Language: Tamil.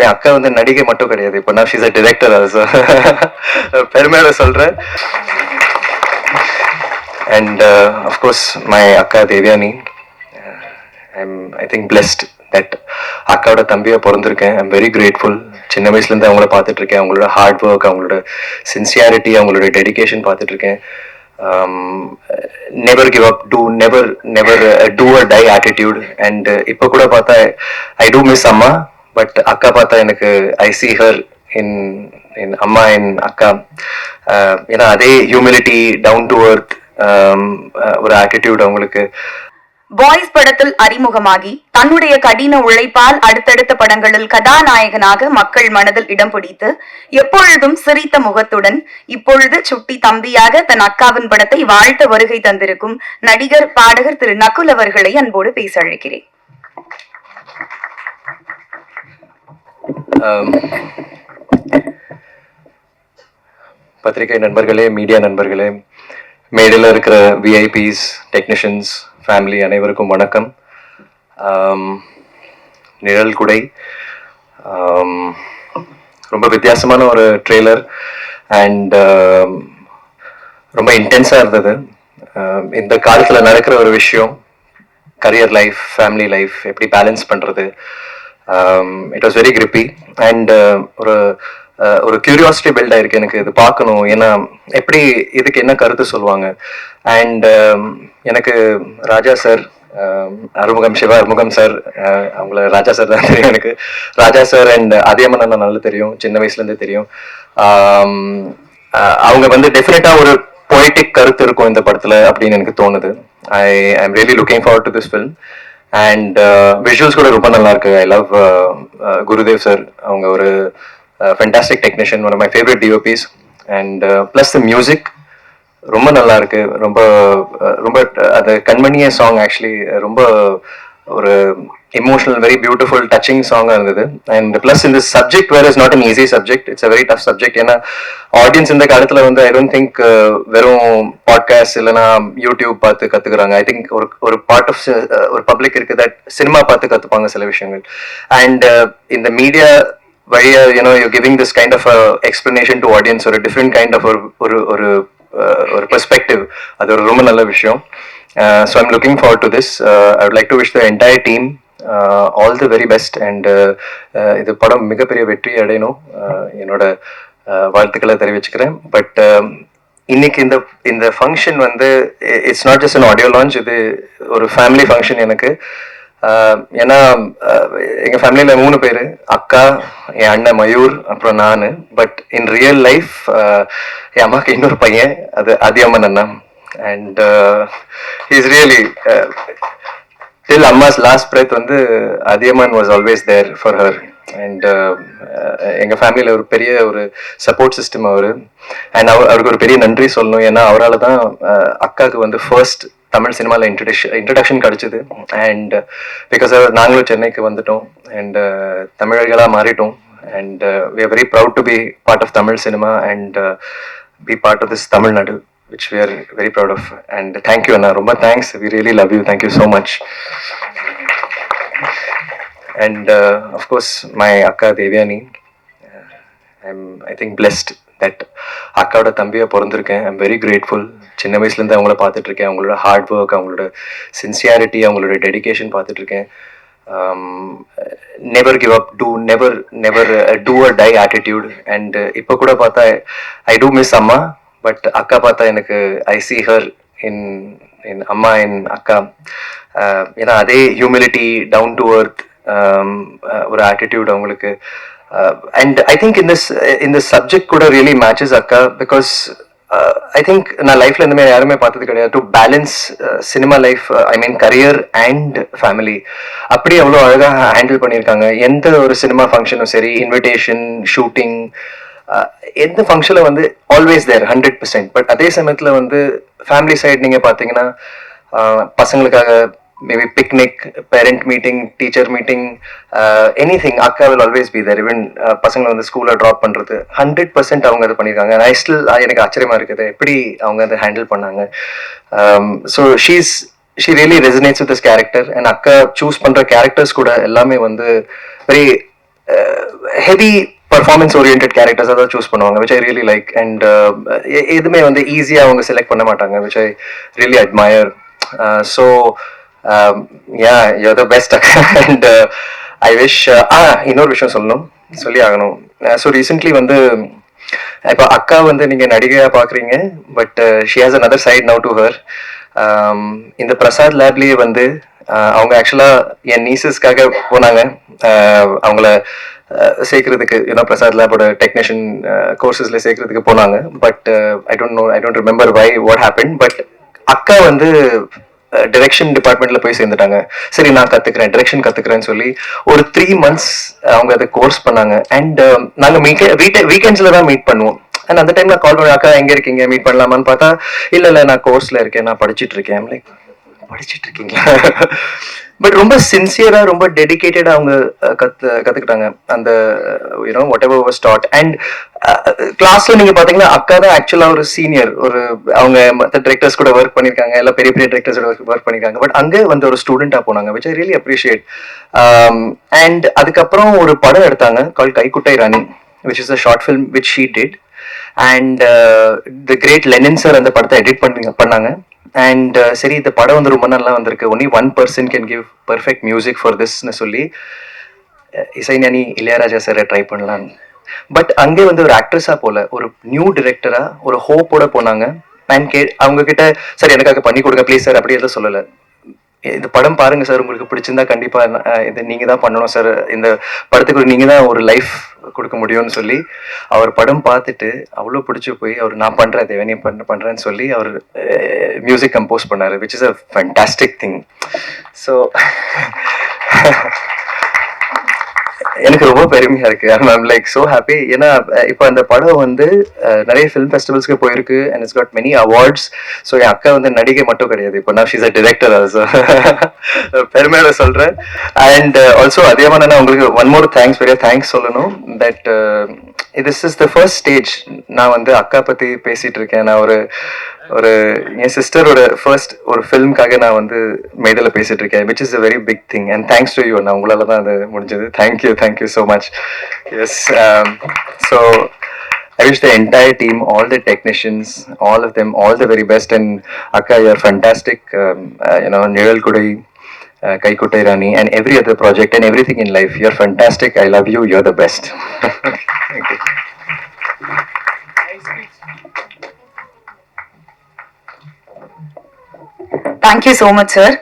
என் அக்கா வந்து நடிகை மட்டும் கிடையாது, இப்போ நான் ஷீஸ் அ டிரெக்டர் ஆல்சோ. பெருமையோட சொல்றேன். அண்ட் அஃப்கோர்ஸ் மை அக்கா Devayani. I think blessed that அக்காவோட தம்பியை பிறந்திருக்கேன். I'm very grateful. சின்ன வயசுலேருந்து அவங்கள பார்த்துட்டு இருக்கேன். அவங்களோட ஹார்ட் ஒர்க், அவங்களோட சின்சியாரிட்டி, அவங்களோட டெடிகேஷன் பார்த்துட்டு இருக்கேன். Never give up, never do or die attitude. And இப்போ கூட பார்த்தா ஐ டூ மிஸ் அம்மா, பட் அக்கா பார்த்தா எனக்கு ஐ சி ஹர் இன் இன் அம்மா, இன் அக்கா. ஏன்னா அதே ஹியூமிலிட்டி, டவுன் டு எர்த் ஒரு ஆட்டிடியூட் அவங்களுக்கு. பாய்ஸ் படத்தில் அறிமுகமாகி தன்னுடைய கடின உழைப்பால் அடுத்தடுத்த படங்களில் கதாநாயகனாக மக்கள் மனதில் இடம் பிடித்து எப்பொழுதும் சிரித்த முகத்துடன் இப்பொழுது சுட்டி தம்பியாக தன் அக்காவின் படத்தை வாழ்த்த வருகை தந்திருக்கும் நடிகர் பாடகர் திரு நகுல் அவர்களை அன்போடு பேச அழைக்கிறேன். பத்திரிகை நண்பர்களே, மீடியா நண்பர்களே, மேடையில் இருக்கிற விஐபிஸ், டெக்னீஷியன்ஸ், ஃபேமிலி அனைவருக்கும் வணக்கம். நிழல் குடை ரொம்ப வித்தியாசமான ஒரு ட்ரெய்லர் அண்ட் ரொம்ப இன்டென்ஸாக இருந்தது. இந்த காலத்தில் நடக்கிற ஒரு விஷயம், கரியர் லைஃப், ஃபேமிலி லைஃப் எப்படி பேலன்ஸ் பண்ணுறது, it was very creepy. And ஒரு கியூரியாசிட்டி பில்ட் ஆயிருக்கு எனக்கு இது பார்க்கணும். ஏன்னா எப்படி இதுக்கு என்ன கருத்து சொல்லுவாங்க. அண்ட் எனக்கு ராஜா சார், அறுமுகம் சிவா அறுமுகம் சார், அவங்கள ராஜா சார் தான் தெரியும் எனக்கு. ராஜா சார் அண்ட் அதியமன் அண்ணா நல்லா தெரியும், சின்ன வயசுலேருந்தே தெரியும். அவங்க வந்து டெஃபினட்டாக ஒரு பொய்டிக் கருத்து இருக்கும் இந்த படத்தில் அப்படின்னு எனக்கு தோணுது. I am really looking forward to this film. And visuals கூட ரொம்ப நல்லா இருக்கு. I love Gurudev sir. அவங்க ஒரு fantastic technician, one of my favourite DOPs. And plus the music ரொம்ப நல்லா இருக்கு. ரொம்ப ரொம்ப அது கண்மணிய சாங் ஆக்சுவலி ரொம்ப ஒரு எமோஷனல், வெரி பியூட்டிஃபுல், டச்சிங் சாங்காக இருந்தது. அண்ட் ப்ளஸ் இந்த subject where is not an easy subject, it's a very tough subject. ஏன்னா ஆடியன்ஸ் இந்த காலத்தில் வந்து ஐ டோன்ட் திங்க் வெறும் பாட்காஸ்ட் இல்லைனா யூடியூப் பார்த்து கற்றுக்குறாங்க. ஐ திங்க் ஒரு பார்ட் ஆஃப் ஒரு பப்ளிக் இருக்குது தட் சினிமா பார்த்து கற்றுப்பாங்க சில விஷயங்கள். அண்ட் இந்த மீடியா வழியா you're giving this kind of a explanation to audience, or a different kind of ஒரு perspective. அது ஒரு ரொம்ப நல்ல விஷயம். So I'm looking forward to this. I would like to wish the entire team all the very best. And இது படம் மிகப்பெரிய வெற்றி அடையணும் என்னோட வாழ்த்துக்களை தெரிவிச்சுக்கிறேன். பட் இன்னைக்கு இந்த ஃபங்க்ஷன் வந்து it's not just an audio launch, இது ஒரு ஃபேமிலி ஃபங்க்ஷன் எனக்கு. ஏன்னா எங்கள் ஃபேமிலியில் 3 பேர், அக்கா, என் அண்ணன் மயூர், அப்புறம் நான். பட் இன் ரியல் லைஃப் என் அம்மாவுக்கு இன்னொரு பையன், அது அதியம்மன் அண்ணா. அண்ட் இஸ் ரியலி டில் அம்மாஸ் லாஸ்ட் பிரெத் வந்து Athiyamman was always there for her. And எங்கள் ஃபேமிலியில் ஒரு பெரிய ஒரு சப்போர்ட் சிஸ்டம் அவர். அண்ட் அவருக்கு ஒரு பெரிய நன்றி சொல்லணும். ஏன்னா அவரால் தான் அக்காவுக்கு வந்து ஃபர்ஸ்ட் தமிழ் சினிமாவில் இன்ட்ரடக்ஷன் கிடைச்சிது. அண்ட் பிகாஸ் நாங்களும் சென்னைக்கு வந்துட்டோம் அண்ட் தமிழர்களாக மாறிட்டோம். And we are very proud to be part of Tamil cinema and be part of this Tamil Nadu, which we are very proud of. And thank you Anna, ரொம்ப thanks, we really love you, thank you so much. And of course my akka Devyani. I think blessed that அக்காவோட தம்பியை பிறந்திருக்கேன். I'm very grateful. சின்ன வயசுலேருந்து அவங்கள பார்த்துட்டு இருக்கேன். அவங்களோட ஹார்ட் ஒர்க், அவங்களோட சின்சியாரிட்டி, அவங்களோட டெடிகேஷன் பார்த்துட்டு இருக்கேன். Never give up, never do or die attitude. And இப்போ கூட பார்த்தா ஐ டூ மிஸ் அம்மா, பட் அக்கா பார்த்தா எனக்கு ஐ சி ஹர் இன் இன் அம்மா, இன் அக்கா. ஏன்னா அதே ஹியூமிலிட்டி, டவுன் டு எர்த் ஒரு ஆட்டிடியூட் அவங்களுக்கு. And I think in this subject kuda really matches akka, because I think na life la indha yarume paathathu kedaiya to balance cinema life, I mean career and family. Appadi avlo alaga handle pannirukanga. Endha oru cinema function seri, invitation, shooting, endha function la vandu always there 100%. But adhe samayathila vandu family side neenga pathina pasangalukkaga maybe picnic, parent meeting, teacher meeting, anything, akka will always be there. Even பசங்களை வந்து ஸ்கூலில் ட்ராப் பண்ணுறது 100% அவங்க அது பண்ணியிருக்காங்க. ஐ ஸ்டில் எனக்கு ஆச்சரியமாக இருக்குது எப்படி அவங்க அதை ஹேண்டில் பண்ணாங்க. So she really resonates with this character. And akka choose பண்ணுற கேரக்டர்ஸ் கூட எல்லாமே வந்து very heavy performance orient characters தான் சூஸ் பண்ணுவாங்க which I really like and எதுவுமே வந்து ஈஸியாக அவங்க செலக்ட் பண்ண மாட்டாங்க which I really admire so yeah you're the best and I wish இன்னொரு விஷயம் சொல்லி ஆகணும் ஸோ ரீசெண்ட்லி வந்து இப்போ அக்கா வந்து நீங்க நடிகையா பாக்குறீங்க but she has another side now to her இந்த பிரசாத் லேப்லயே வந்து அவங்க ஆக்சுவலா என் நீசஸ்க்காக போனாங்க அவங்கள சேர்க்கறதுக்கு பிரசாத் லேபோட டெக்னீஷியன் கோர்சஸ்ல சேர்க்கறதுக்கு போனாங்க but I don't remember why what happen but அக்கா வந்து டைரக்ஷன் டிபார்ட்மெண்ட்ல போய் சேர்ந்துட்டாங்க சரி நான் கத்துக்கிறேன் டைரக்ஷன் கத்துக்கிறேன்னு சொல்லி ஒரு 3 months அவங்க அதை கோர்ஸ் பண்ணாங்க அண்ட் நாங்க வீக்கெண்ட்ஸ்ல தான் மீட் பண்ணுவோம் அண்ட் அந்த டைம்ல கால் பண்ணி அக்கா எங்க இருக்கீங்க மீட் பண்ணலாமான்னு பார்த்தா இல்ல நான் கோர்ஸ்ல இருக்கேன் நான் படிச்சிட்டு இருக்கேன் லைக் படிச்சிட்டு இருக்கீங்களா பட் ரொம்ப சின்சியரா ரொம்ப டெடிகேட்டடா அவங்க கத்துக்கிட்டாங்க அந்த what ever was dot and கிளாஸ்ல நீங்க பாத்தீங்கன்னா அக்கா தான் ஆக்சுவலா ஒரு சீனியர் ஒரு அவங்க மற்ற டிரெக்டர்ஸ் கூட ஒர்க் பண்ணிருக்காங்க எல்லாம் பெரிய பெரிய டிரெக்டர்ஸ் ஒர்க் பண்ணிருக்காங்க பட் அங்கே வந்து ஒரு ஸ்டூடெண்டா போனாங்க which I really appreciate and அதுக்கப்புறம் ஒரு படம் எடுத்தாங்க call Kaikuttai Rani which is a short film which she did and the great Lenin sir அந்த படத்தை எடிட் பண்ணாங்க அண்ட் சரி இந்த படம் வந்து ரொம்ப நல்லா வந்திருக்கு only 1% can give perfect music for திஸ்ன்னு சொல்லி இசைஞானி இளையராஜா சாரை ட்ரை பண்ணலாம் பட் அங்கே வந்து ஒரு ஆக்ட்ரஸா போல ஒரு நியூ டிரெக்டரா ஒரு ஹோப்போட போனாங்க அண்ட் அவங்க கிட்ட சார் எனக்காக பண்ணி கொடுங்க ப்ளீஸ் சார் அப்படி எதுவும் சொல்லலை இந்த படம் பாருங்க சார் உங்களுக்கு பிடிச்சிருந்தா கண்டிப்பா இது நீங்க தான் பண்ணணும் சார் இந்த படத்துக்கு நீங்க தான் ஒரு லைஃப் கொடுக்க முடியும்னு சொல்லி அவர் படம் பார்த்துட்டு அவ்வளோ பிடிச்சி போய் அவர் நான் பண்றேன் தேவனி பண்றேன்னு சொல்லி அவர் மியூசிக் கம்போஸ் பண்ணாரு which is a fantastic thing so எனக்கு ரொம்ப பெருமையா இருக்கு ஐம் லைக் சோ ஹாப்பி ஏன்னா இப்போ அந்த படம் வந்து நிறைய ஃபிலிம் ஃபெஸ்டிவல்ஸ்க்கு போயிருக்கு and it's got many awards so என் அக்கா வந்து நடிகை மட்டும் கிடையாது இப்போ நான் ஷீஸ் அ டிரெக்டர் ஆல்சோ பெருமையோட சொல்றேன் அண்ட் ஆல்சோ அதே மாதிரி நான் உங்களுக்கு ஒன் மோர் பெரிய தேங்க்ஸ் சொல்லணும் that this is the first stage நான் வந்து அக்கா பத்தி பேசிட்டு இருக்கேன் நான் ஒரு என் சிஸ்டரோட ஃபர்ஸ்ட் ஒரு ஃபிலிம்காக நான் வந்து மேடையில் பேசிட்டு இருக்கேன் which is a very big thing and thanks to you நான் உங்களால தான் அது முடிஞ்சது thank you so much yes so I wish the entire team, all the technicians, all of them, all the very best. And Akka, you're fantastic. Niral Kudai, Kaikuttai Rani, and every other project and everything in life. You're fantastic. I love you. You're the best. Thank you. Thank you so much, sir.